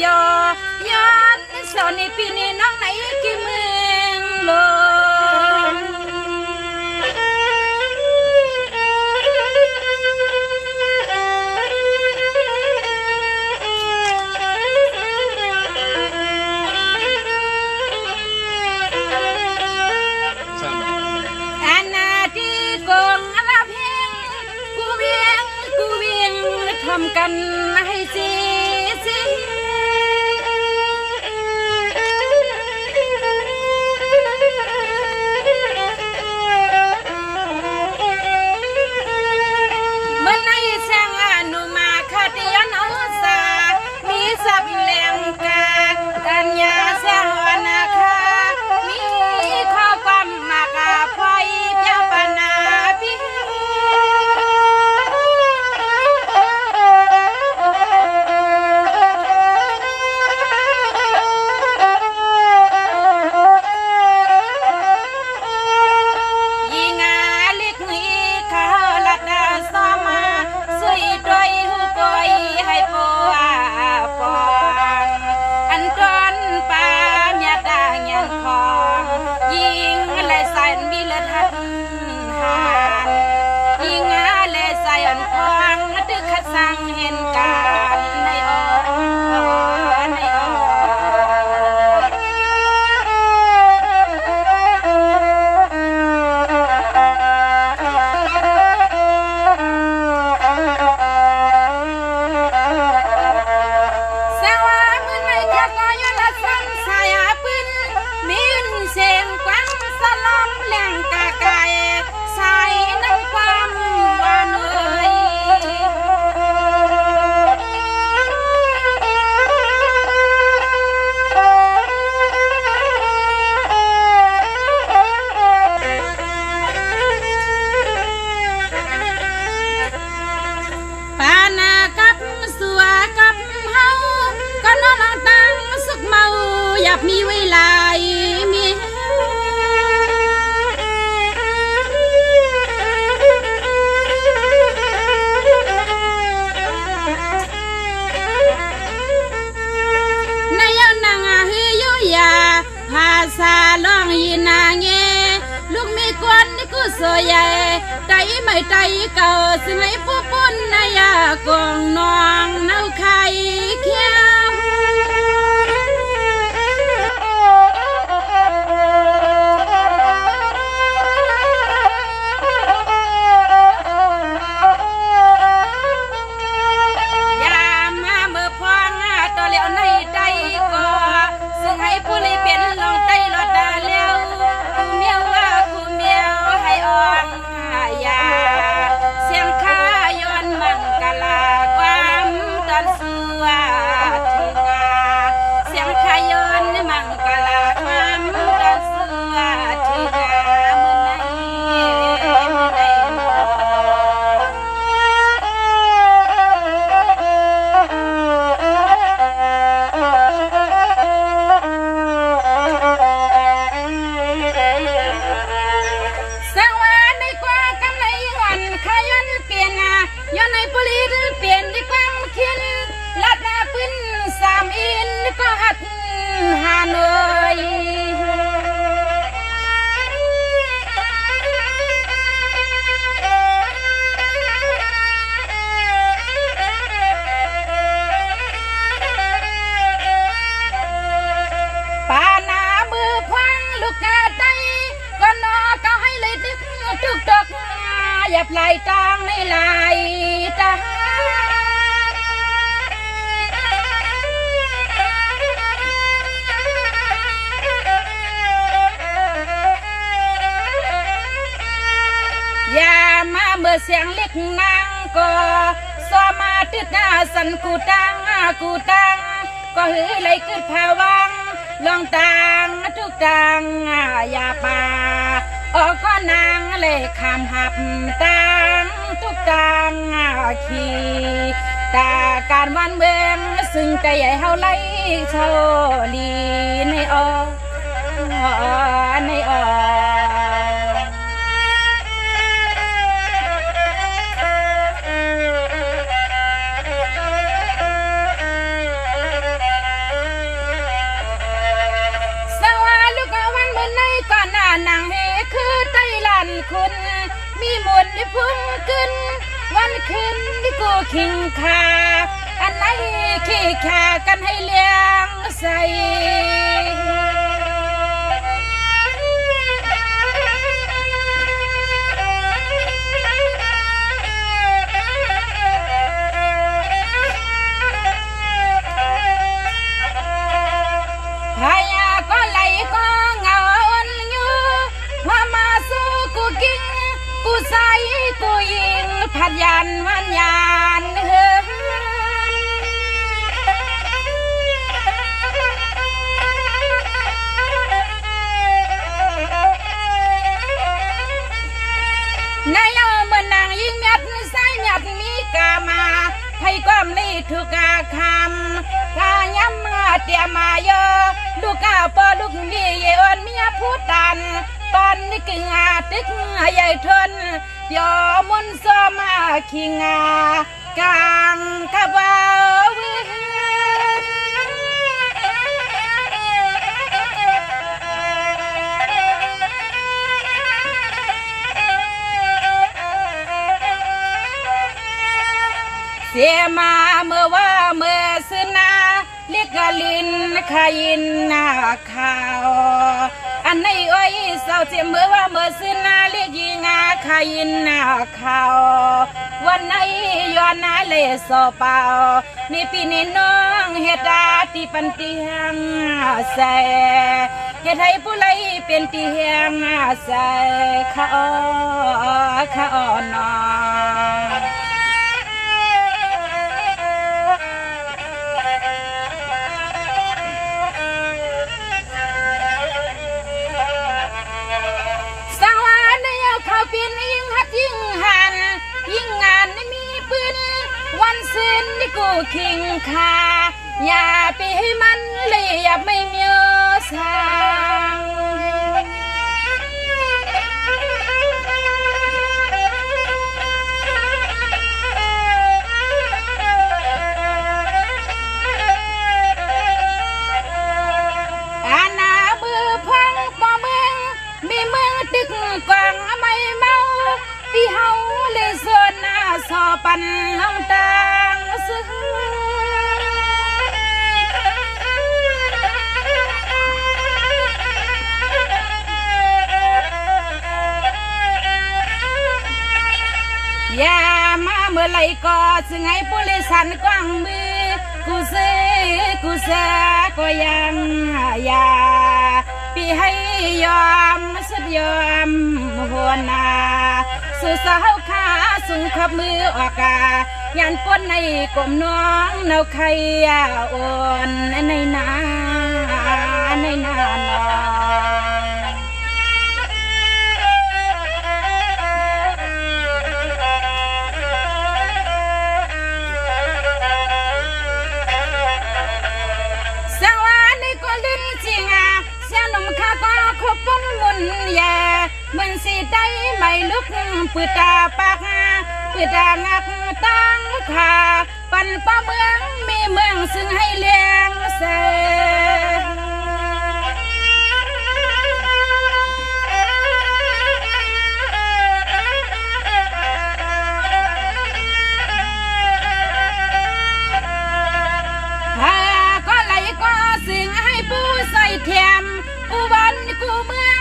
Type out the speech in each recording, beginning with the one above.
ปียวย้อนสอนในปีนี้น้องไหนกี่เมืองลงทำกันให้สิเมื่อในแสงอนุมาคาติยนอุสามีสับแหลงกากันยาแสงอนาคามีข้าวความมากาไฟเปียวปนาพิสั่งเห็นการในอในอสวามือในแค่ก็ยละสังสายปืนมีนเสียงกว้างสลอมแหลงกากายใส่น้ำความหวานเอ่ยอยากมีเวลามีนายนางฮือยุยาภาษาล่องยีนางเงลูกมีกวนนี่กูสวยใหญ่ใจไม่ใจเก่าซึ่งให้ผู้ปุ่นนายกองนองเน่าไข่เขียให้ผู้เลยเปลี่ยนลองไต้รถดาเลี้ยวกูเมียวว่ากูเมียวให้อ่อนยาเสียงข้าย้อนมังกลาความตอนสัวถึงเสียงข้าย้อนมังกลาความตอนสัวถึงเมื่อไหร่ย้อนในปุรีเปลี่ยนด้วยความคิดลัดหน้าปืนสามอินก็หัดหาหน่อยป่าหน้ามือพังลูกกาไตก็นอก็ให้เลยตึกทุกตกหยับไหลจางในไหลตายามาเมื่อเสียงเล็กนางก็สมาติดหน้าสันกูตังก็หือเลยขึ้นผาวังลองตังทุกตังยาป่าออกก็นางเลยคำหับตังทุกตังขี่ตาการวันเมืองซึ่งใจใหญ่เฮาไล่เช่าลีในใน กึนวันขึ้นที่กูคิงคาอันไหนขี้ขากันให้เลี้ยงใส่พายาก็ไหลก็เงาอ่อนอยู่พามาสู้กูกิงกูใส่กูยิงพัดยันวันยานนายเอาเมื่อนางยิงเม็ดใส่เม็ดมีกามาให้ก้มลีทุกอาคำกาย้ำมาเตียมาเยอะลูกกาปอลูกมีเยอนเมียผู้ตันตอนนี้กึ่งอาตึกใหญ่ทนยอมุนซ้อมาขิงากางกะบ่าวเสียมาเมื่อว่าเมื่อสนาเรียกกะลินขยินนาข่าวอันในอ้อยเศร้าเสียเมื่อว่าเมื่อสนาเรียกยิงาขยินนาข่าววันไหนย้อนนาเลสอเปล่านี่ปีนี้น้องเฮ็ดดาที่ปันเตียงใส่เฮ็ดให้ผู้ไลเป็นเตียงใส่ข้อนอเขาเป็นยิ่งฮัดยิ่งหันยิ่งงานไม่มีปืนวันสิ้นนี่กูคิงคาอย่าไปให้มันเลยอย่าไม่มีสางอาณามือพังปอมึงมีมือตึกกวางไม่เมาที่เฮาเลยส่วนหน้าสอปันน้ำตาซึ้งอย่ามาเมื่อไรก็สึงให้ผู้ลิสันกว้างมือกูเสือก็ยังอย่าปีให้ยอมสุดยอมหัวหน้าสู่สาวขาสูงขับมือออกยันป้นในกลมน้องเนาใครอ่อนในนาหนอข้าก็ขบวนมุนแย่เหมือนสีได้ไม่ลุกปืดตาปากปืดตางักตั้งขาปั่นป้าเมืองมีเมืองซึ่งให้เลี้ยงเสก็ไหลก็ซึ่งให้ผู้ใส่เทียมกูวันกูเมือง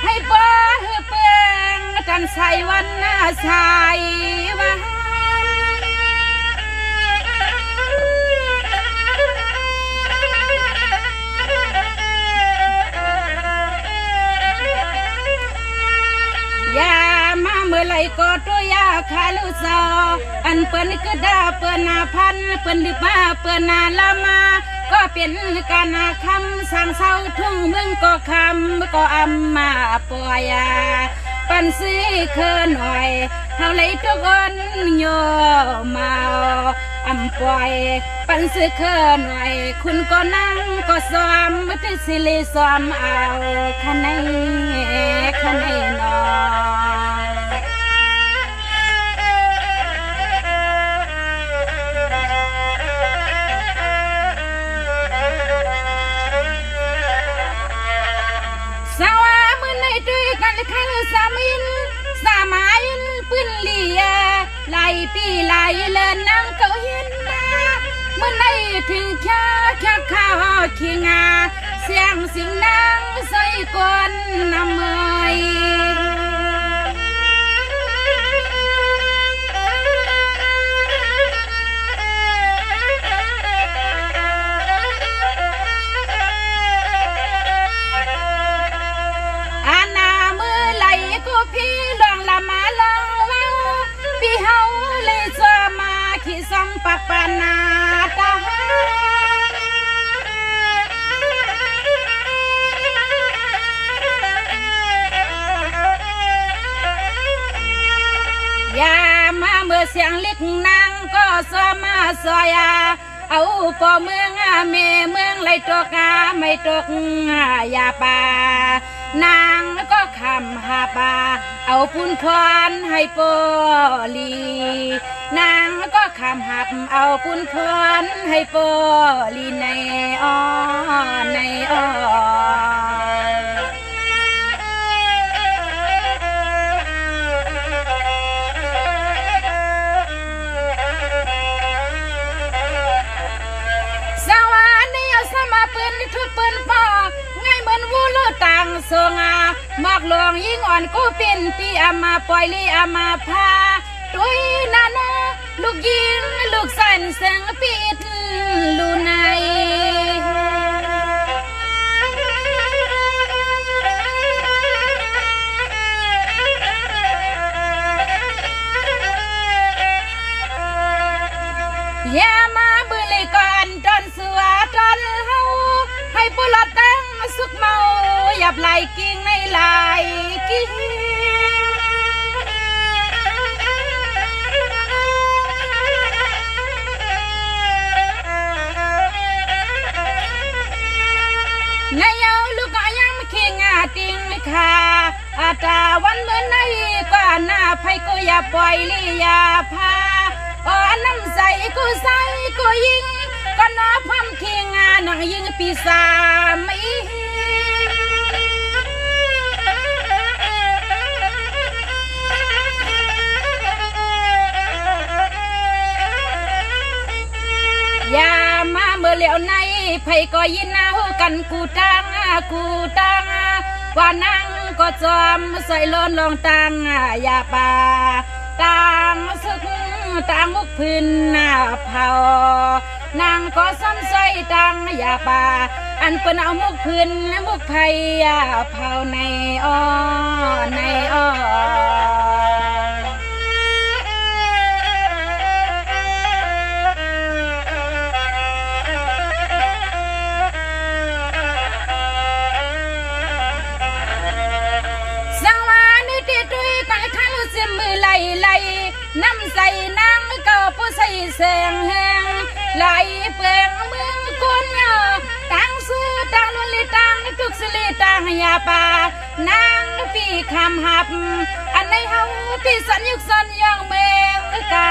ให้เปิดเปลืองจันใส่วันหน้าใส่วันอย่ามาเมื่อไรก็ตัวยาคาลุซออันเปิ้นก็ด่าเปิ้นนาพันเปิ้นดึกมาเปิ้นนาละมาก็เป็นการคำสั่งเศร้าทุ่งเมืองก็คำก็อำมาปล่อยปันซีเคืนหน่อยเท่าไรทุกคนโยมาอำปล่อยปันซีเคืนหน่อยคุณก็นั่งก็ซ้อมที่สิริซ้อมเอาคะแนนนอสามินสามายินปืนเลีย หลายปีหลายเลินนางก็เห็นมาเมื่อในถึงแค่ข้าวขี้งาเสียงสิงนางใส่ก้นน้ำเมยพี่ลองละมาลองว่าพี่เฮาเลยจะมาขี้ซ้ำปักปานาตาอย่ามาเมื่อเสียงเล็กนางก็สมาสอยเอาปอเมืองเมเมืองไรตกไม่ตกอย่าป่านางก็คำหาปาเอาปุนพรให้ปอลีนางก็คำหับเอาปุนพรให้ปอลีในอ้อในอ้อสมาปืนทุบปืนพ่อไงเหมือนวูโลต่างทรงมากหลวงยิ่งอ่อนกูเป็นปีอามาปล่อยลีอามาพาตุยนานาลูกยิงลูกสันเสียงปิดลูในอย่ามาบุลีก่อนจนสวาจนเฮาให้ปุระตั้งสุขเมาหยับไหลกิ่งในไหลกิ่งนายเอาลูกก็ยังขี้งาติงค่ะอาตาวันเมื่อไหนก็หน้าไผก็อย่าปล่อยลีอย่าพาอ๋อน้ำใสกูใสกูยิงก็น้อพัมขี้งาหนังยิงปีศาจไม่อย่ามาเมื่อเหลียวในไผก็ยินเอากันกูตังว่านั่งก็จอมใส่ล้นลองตังอย่าป่าตังสึกตังมุกพื้นหน้าเผานางก็ซ้ำใส่ตังอย่าป่าอันเป็นเอามุกพื้นมุกไผ่เผาในอ้อในอ้อน้ำใส่นางก็ผู้ใส่แสงแหงไหลเปลืองเมืองกุนตั้งซื้อตั้งลุลิตั้งทุกสิลิตั้งยาป่านางพี่คำหับอันในเฮาพี่สัญยุกสัญยังเมงกา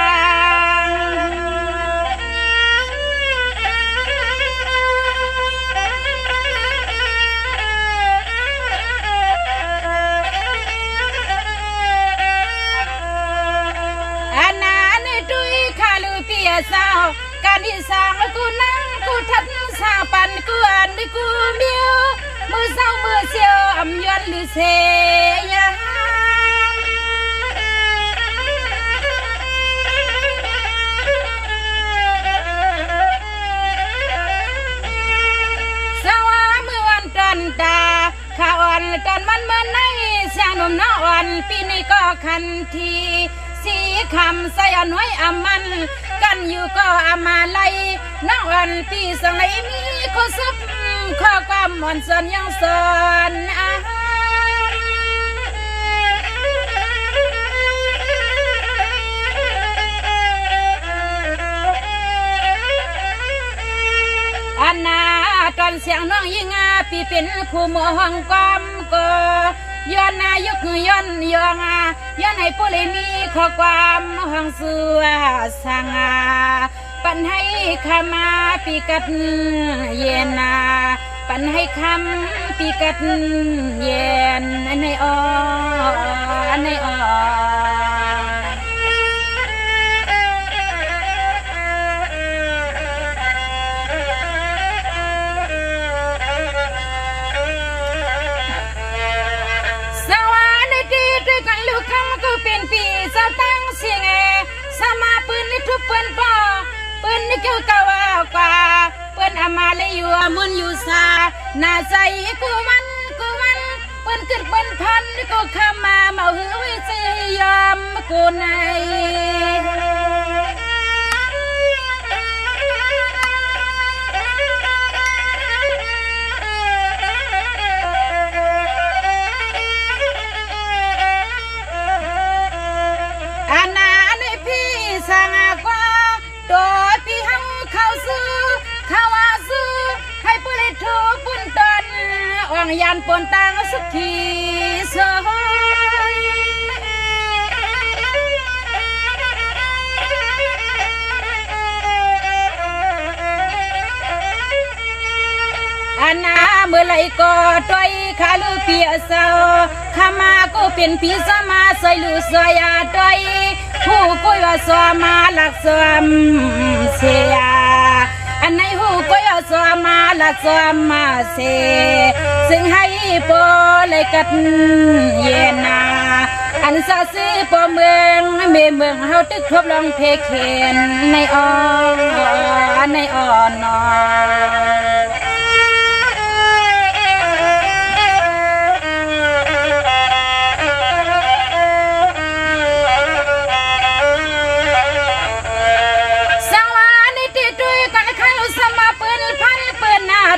สาวการที่สางกูนั่งกูทัดสาวปันกูอันกูเมียวมือเศร้ามือเสียวอำยวนหรือเสียสาวมือวันจันตาข้าอ่อนตอนมันเมื่อไหนเสียงนมน้าอ่อนปีนี้ก็คันทีสีคำใส่อ่อนไว้อามันกันอยู่ก็อามาไลน้องอันปีสมัยมีข้อซับข้อความอ่อนสอนยังสอนอันนาตอนเสียงน้องยิงปีเป็นผู้มองความก็ย้อนนายกย้อนยองย้อนให้ผู้เลยมีข้อความห้องสัวสังปันให้คำปีกัดเย็นปันให้คำปีกัดเย็นในอ้อในอ้อ เกี่ยวกว่ากว่าเปิ้นอามาเลยอยู่มุนอยู่ซาหน้าใจกูมันเปิ้นขึ้นเปิ้นพันก็เข้ามาเมาหือไว้ใจยอมกูในสังกว่าตัวพี่เฮาเข้าซื้อเข้าว่าซื้อให้ปุริทุกปุ่นตนอ่องยันปนตังสุขีสอยอันนาเมื่อไรก็ต้อยขาลือเปียเศร้าขามาก็เป็นพี่สมาใส่ลือสอยาต้อยผู้กุยว่าสวมาหลักสวมเสียอันไหนหูกุยว่าสวมาหลักสวมมาเสียซึ่งให้ปอเลยกัดเย็นนาอันซาซีปอเมืองเมืองเฮาตึกทบลองเพเคนในอ่อนนอ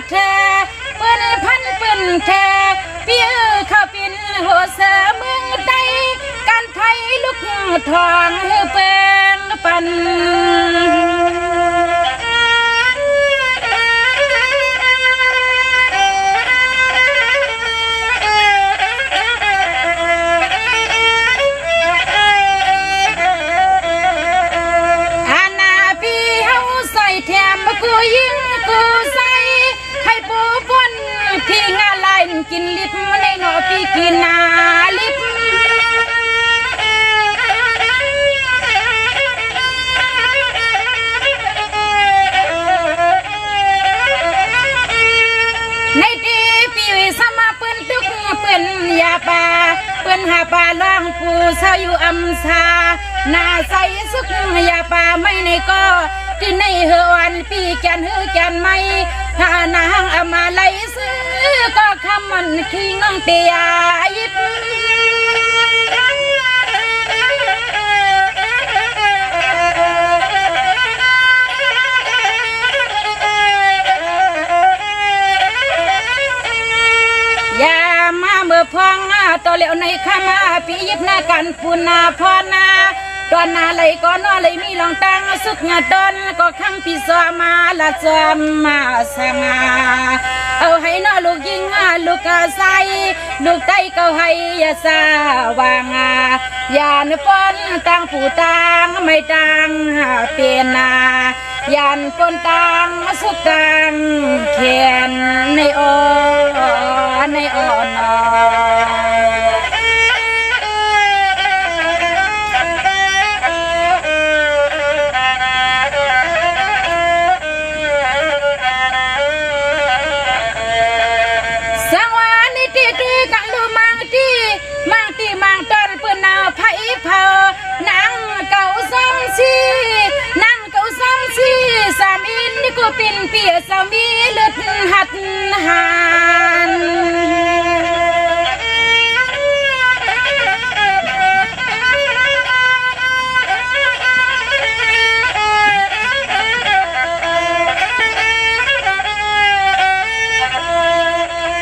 เธอเปิ้นพันเปิ้นแท้พี่เข้าปินหัวเสือเมืองใดการไทยลูกทองเปิ้นปันอาณาพี่เฮาใส่แถมกูยิงกูใส่ให้ปูปนที่งาลายกินลิบในหนอพี่กินนาลิบในที่พี่วิสมาเปิ้นทุกเปิ้นยาปาเปิ้นหาปลาล่องปูเศร้าอยู่อำซาหน้าใสสุกยาปาไม่ในก็ที่ในเฮวันพี่แกนเฮแกนไม่ถ้านางอามาไลซื้อก็คำมันคิงเตียยิบยามาเมื่อพองตัวเหลียวในข้ามาพี่ยิบหน้ากันปุนาพอนาตอนนาเลยก็นอเลยมีลองตั้งสุกงาตอนก็คำพี่สวมาละจอมมาสังเอาให้นอลูกยิงลูกกะใสลูกไตก็ให้ยาสาวางยานปนตั้งผู้ตั้งไม่ตั้งเปลี่ยนยานปนตั้งสุกตั้งเขียนในอ่อนมังตอนเปื้อนนาวไผ่เผานั่งเก่าซ้ำชีสามีนี่ก็เป็นเปียสามีเลือดหัดหัน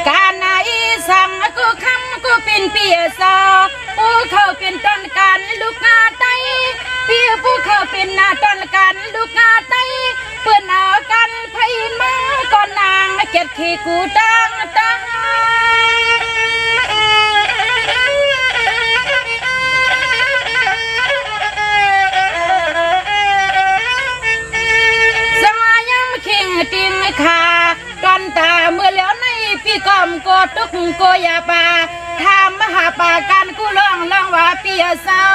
การนายสั่งก็คำก็เป็นเปียสาผู้เขาเป็นต้นการลูกงาไตเปียผู้เขาเป็นหน้าต้นการลูกงาไตเปื้อนเอากันไพ่มาก่อนนางเก็บขี้กูตั้งสมัยยังเข่งติงขาตอนตาเมื่อแล้วในปีกอมโกตุกโกยาปาทำมหาปาการกูลองว่าเปียสาว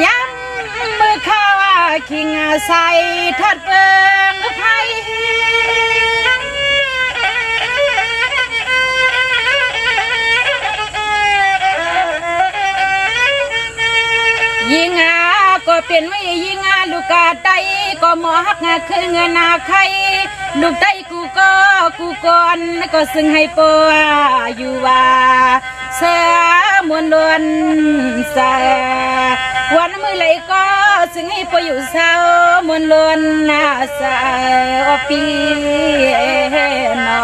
ย้ำมือข้าว่าขิงใส่ทอดเปิงไผ่ยิงก็เป็นไม่ยิงลูกกาไตก็ หมอฮักงาคือเงินนาใครลูกได้กูก่อนก็ซึ่งให้ปัวอยู่ว่าเสือมวนล้วนใส่วันมือไหลก็ซึ่งให้ปัวอยู่เศร้ามวนล้วนน่าใส่อปีนอ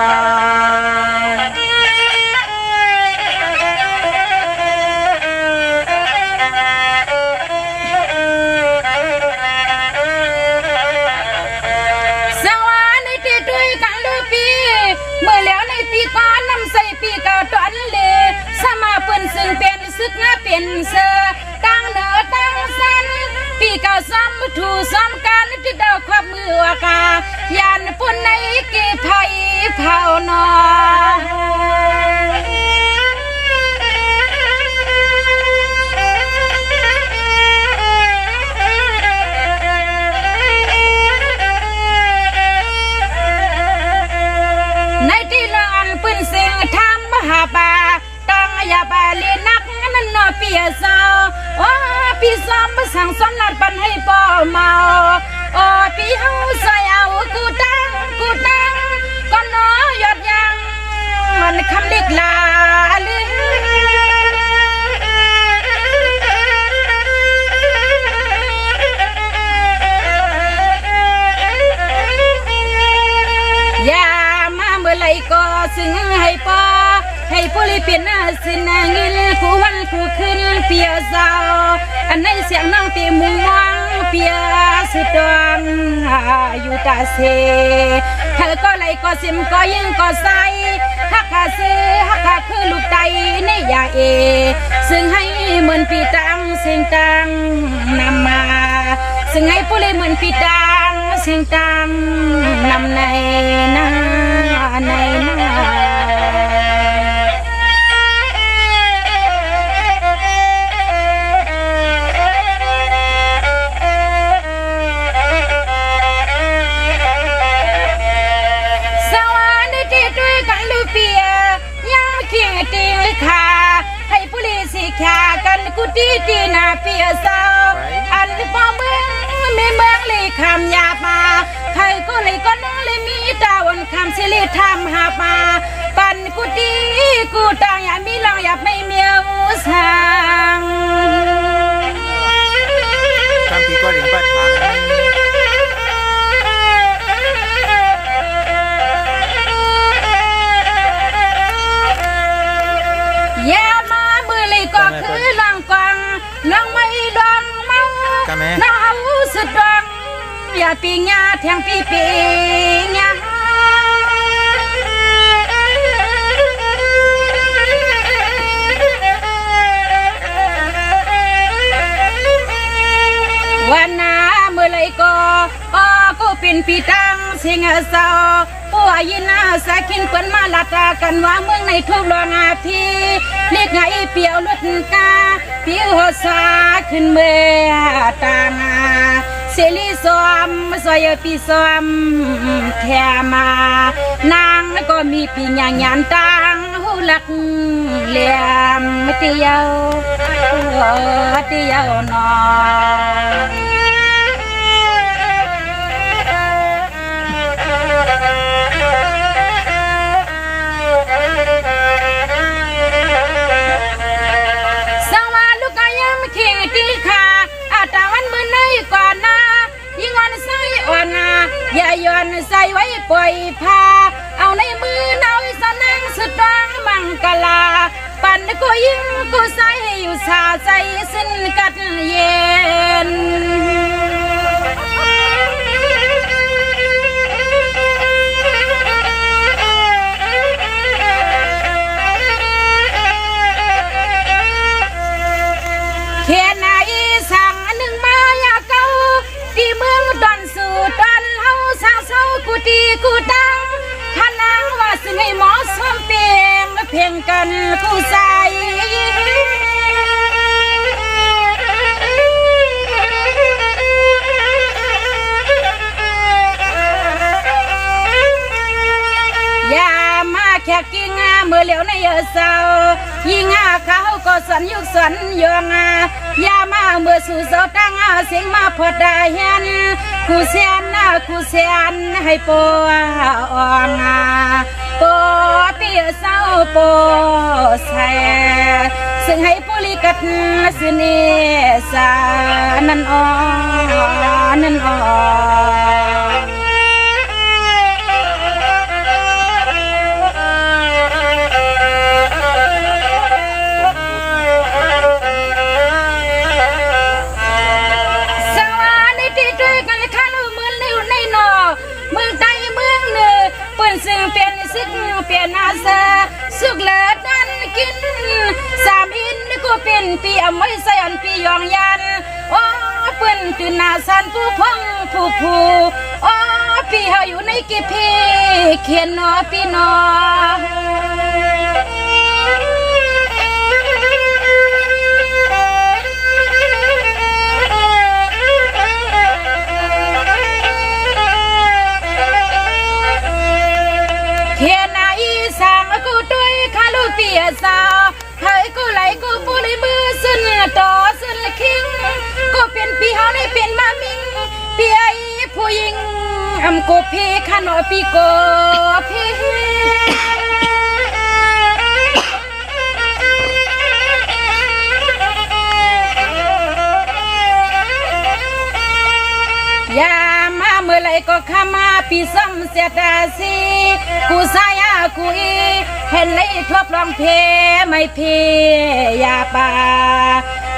เมื่อแล้วในปีก่อนนำใส่ปีเก่าตอนเลยสมาเปิ้นซึ่งเป็นซึกงาเป็นเสือตั้งเนื้อตั้งสันปีเก่าซ้ำถูซ้ำกันที่เดาความมือว่ากายานปุ่นในกีไผ่เผานอหาบาตั้งยาบาเลียนักนั่นนอเปียสาวโอ้ปีซ้อมมาสั่งสอนลาดปันให้ป่อเมาโอ้ปีเฮาใส่เอากูตั้งก็น้อยอดยังมันคำเล็กลาเลยอย่ามาเมื่อไรก็ซึ่งให้ป่อให้ผู้ลิเปียนสินเงินคู่วันคู่คืนเปียสาวอันในเสียงน้องตีมุงวังเปียสุดดวงอยู่ตาเสเธอก็ไหลก็ซิมก็ยิ่งก็ใสฮักกะซื้อฮักกะคือลูกไตในยาเอซึ่งให้เหมือนปีตังเสียงตังนำมาซึ่งให้ผู้ลิเหมือนปีตังเสียงตังนำในนากันกูตีนาเปียสาวอันพ่อเมืองไม่เมืองเลยคำหยาบมาใครก็เลยก็น้องเลยมีตาวันคำสิริทำหามาปันกูตีกูตางอย่ามีลองอย่าไม่เมียวสังคำปีก็หลิงปัดทางก็คือลองกวางลองไม่ดองเมาน้าสุดดองอย่าปีญาแทงปีญาวันน้าเมื่อไรก็เป็นปีตังเสียงเศร้าผู้อายินาสากินเปิ้นมาลัดกันว่าเมืองในทุกโรงอาพีเรียกไงเปียวลุดกาปีหัวสาขึ้นเมื่อตางาเสลีสวมสอยปีสวมแทมานางก็มีปีญางยันตังหูลักเหลี่ยมเตียวนออย่าย้อนใส่ไว้ปล่อยพาเอาในมือเอาสนังสุดดังมังกลาปั่นกูยิ่งกูใส่ให้อยู่ชาใจสิ้นกัดเย็นเขียนนาอีสั่งหนึ่งมาอย่าเก่าที่เมืองดอนสู่ดอนเฮาสาวเศร้ากูตีกูดังพนังว่าซึ่งให้หมอสมเปียงเพียงกันกูใส่อย่ามาแค่กิ้งเมื่อเหลียวในเศร้ายิ่งเขาก็สันยุกสันยองอย่ามาเมื่อสู่เสาตั้งเสียงมาพอได้เห็นค กูเสียนกูเสียนให้ปวงปอเปียเศร้าปอใส่ซึ่งให้ปุริกัดสิเนสานันนันซึ่งเป็นซึ่งเป็นอาสาสุกเลิศนั้นกินสามอินก็เป็นปีอมวยใส่อันปียองยันโอ้เปิ้นตื่นนาสันผู้พงผู้โอ้ปีเฮาอยู่ในกิเพเขียนนอปีนอเฮียนาอีสังกูด้วยคาลูเปียสาวเฮ้ยกูไหลกูปูเลยมือซึ่งต่อซึ่งคิงกูเป็นปีเฮาเลยเป็นมามิงปีไอผู้หญิงกูพี่ขนอปีกูพี่ยามาเมื่อไรก็ข้ามาปีซ้ำเสียดาสีกูสายกูอีเห็นเลยทบลองเพไม่เพยาป่า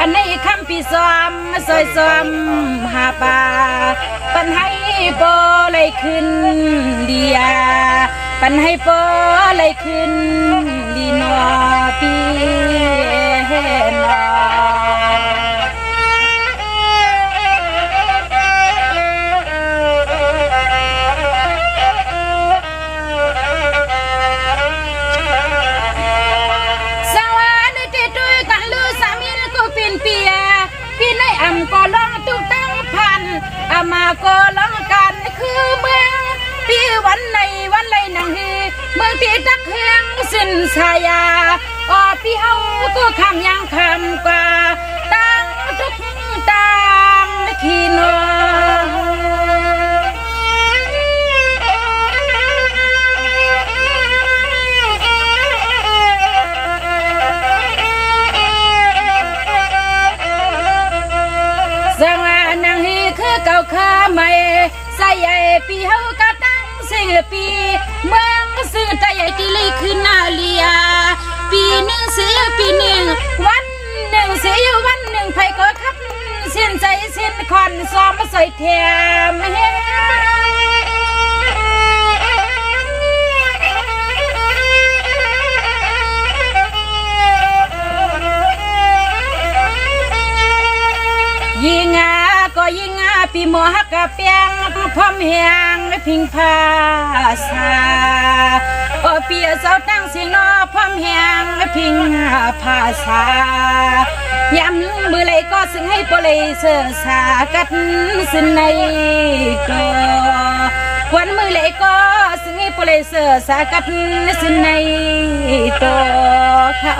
อันนี้คำปีซ้อมซอยซ้อมหาป่าปันให้โปเลยขึ้นดียาปันให้โปเลยขึ้นดีนอปีนอก็ลองตุกตั้งพันมาก็ลองกันคือเมืองปีวันในวันไรนังฮีเมืองที่ตักเฮียงสินสายาออพี่เฮาก็คำยังคำกว่าตั้งทุกตั้งขีนอเก่าข้าไม่ใส่ใหญ่ปีเฮากะตั้งเสียปีเมืองซึ่งใจใหญ่ที่เลยขึ้นนาเลียปีหนึ่งเสียปีหนึ่งวันหนึ่งเสียวันหนึ่งไผก็คับเส้นใจเส้นคอนซ้อมมาใส่แถมยิงก็ยิงปีหมอฮักกะเปียงพร้อมเฮียงพิงพาสาโอเปียเสาตั้งเสียงนอพร้อมเฮียงพิงพาสายำมือเลยก็ซึ่งให้ปเลยเสือสากัดซึ่งในก็วันมือเลยก็ซึ่งให้ปเลยเสือสากัดซึ่งในตัวเขา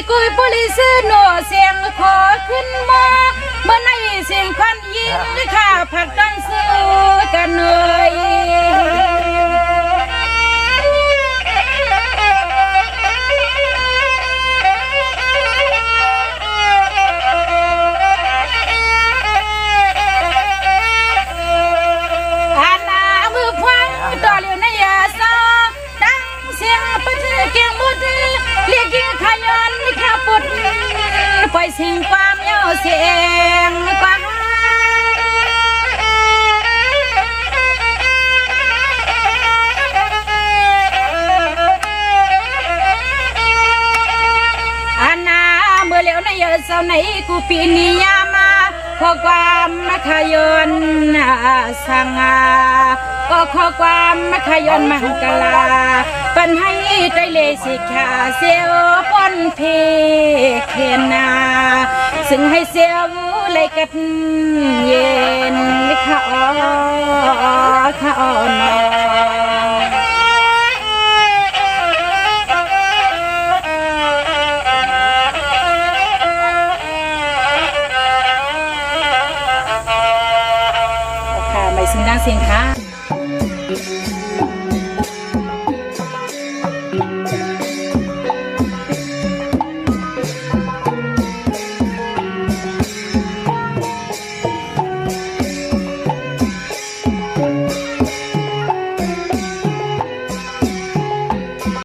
กุยปุริสโนเสียงขอขึ้นมาเมื่อในเสียงควันยิงข้าผักดันสู้กันเลยอาณามือพังต่อเลี้ยวในยาซาตั้งเสียงปะเทเกียงบุตรเรียกยิงขยันข้าปุดปล่อยสิ่งความเย้าเสียงกว่าอาณาเมื่อเลี้ยวในยาเศร้าในกูปีนิยามาขอความมาขยนสังาก็ขอความมาขยนมังกลาปันให้ใจเลสิขาเสียวปนเพเขนาส ซึ่งให้เสียวเลยกัดเย็นข้าอ้อข้าอ้อนอค่ะไม่ซึ่งนางเสียงค่ะ